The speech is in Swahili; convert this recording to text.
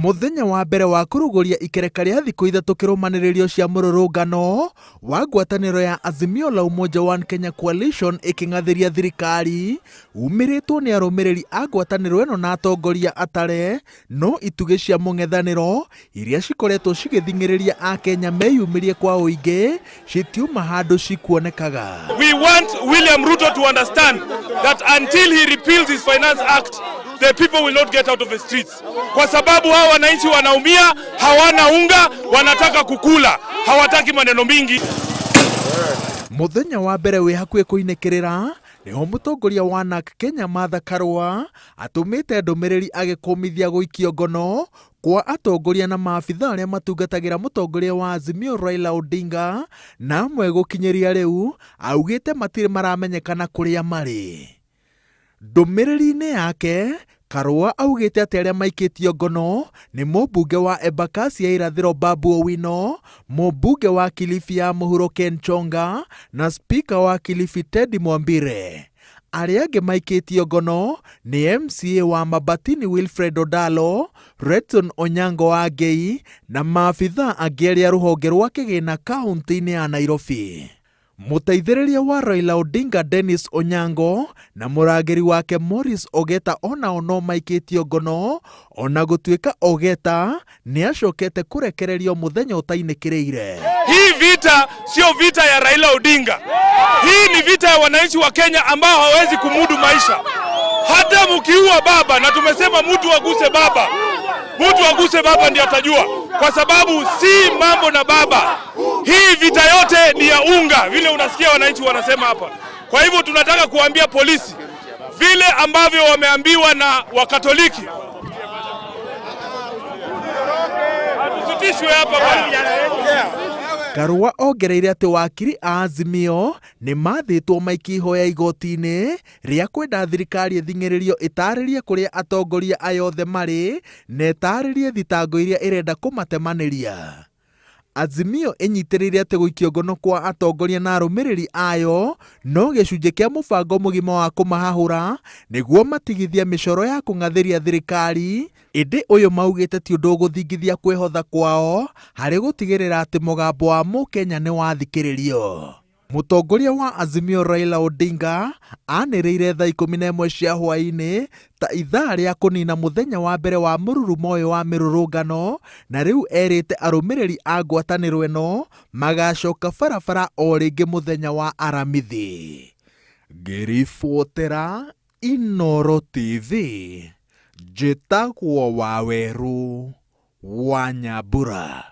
Muthenya wa mbere wa kuruguria ikereka ria thikũ ithatũ kĩrũmanĩrĩrio cia mũrũrũngano wa ngwatanĩro ya Azimio la Umoja One Kenya Coalition ĩkĩng'athĩria thirikari umĩrĩtwo nĩ arũmĩrĩri a ngwatanĩro ĩno na atongoria atare no itugĩ cia mũng'ethanĩro iria cikoretwo cigĩthing'ĩrĩria Akenya meyumĩrie kwa ũingĩ citiuma handũ cikuonekaga. We want William Ruto to understand that until he repeals his Finance Act, the people will not get out of the streets. Kwa sababu hawa wananchi wanaumia, hawana unga, wanataka kukula, hawataki maneno mingi. Muthenya wa mbere wĩ hakuhĩ kũinĩkĩrĩra niho mũtongoria wa NARC Kenya Martha Karua atũmĩte ndũmĩrĩri agĩkũmithia gũikio ngono kwa atongoria na maabitha arĩa matungatagĩra mũtongoria wa Azimio Raila Odinga na amwe gũkinyĩria rĩu augĩte matirĩ maramenyekana kũrĩa marĩ. Ndũmĩrĩri-inĩ yake Karua augĩte atĩ arĩa maikĩtio ngono nĩ mũmbunge wa Embakasi ya irathĩro Babu Owino, mũmbunge wa Kilifi ya mũhuro Ken Chonga na spika wa Kilifi Teddy Mwambire. Arĩa angĩ maikĩtio ngono nĩ MCA wa Mabatini Wilfred Odalo, Redson Onyango wa Ngei na maabitha angĩ arĩa rũhonge rwa kĩgĩna kaunti-inĩ ya Nairobi. Mũteithĩrĩria wa Raila Odinga Dennis Onyango na mũrangĩri wake Morris Ogeta onao no maikĩtio ngono, ona gũtuĩka Ogeta nĩ acokete kũrekererio mũthenya ũtainĩkĩrĩire. Hii vita sio vita ya Raila Odinga. Hii ni vita ya wananchi wa Kenya ambao hawezi kumudu maisha. Hata mkiua baba, na tumesema mtu aguse baba. Mtu aguse baba ndiye atajua, kwa sababu si mambo na baba. Hii vita yote ni ya unga, vile unasikia wananchi wanasema hapa. Kwa hivyo tunataka kuambia polisi vile ambavyo wameambiwa na Wakatoliki. Hatusitishwe hapa bwana. Karua ongereire atĩ wakiri a Azimio nĩ mathĩtwo maiki ihoya igoti-inĩ rĩa kwenda thirikari ĩthing'ĩrĩrio ĩtarĩrie kũrĩa atongoria ayothe marĩ na ĩtarĩrie thitango iria ĩrenda kũmatemanĩria. Azimio ĩnyitĩrĩire atĩ gũikio ngono kwa atongoria na arũmĩrĩri ayo no gĩcunjĩ kĩa mũbango mũgima wa kũmahahũra nĩguo matigithie mĩcoro ya kũng'athĩria thirikari, ĩndĩ ũyũ maugĩte ti ũndũ ũgũthingithia kwĩhotha kwao harĩ gũtigĩrĩra atĩ mũgambo wa Mũkenya nĩ wathikĩrĩrio. Mũtongoria wa Azimio Raila Odinga anĩrĩire thaa 11 cia hwaĩ-inĩ ta ithaa rĩa kũnina mũthenya wa mbere wa mũrurumo ũyũ wa mĩrũrũngano, na rĩu erĩte arũmĩrĩri a ngwatanĩro ĩno magacoka barabara o rĩngĩ mũthenya wa aramithi. Ngĩribotera Inooro TV, njĩtagwo Waweru wa Nyambura.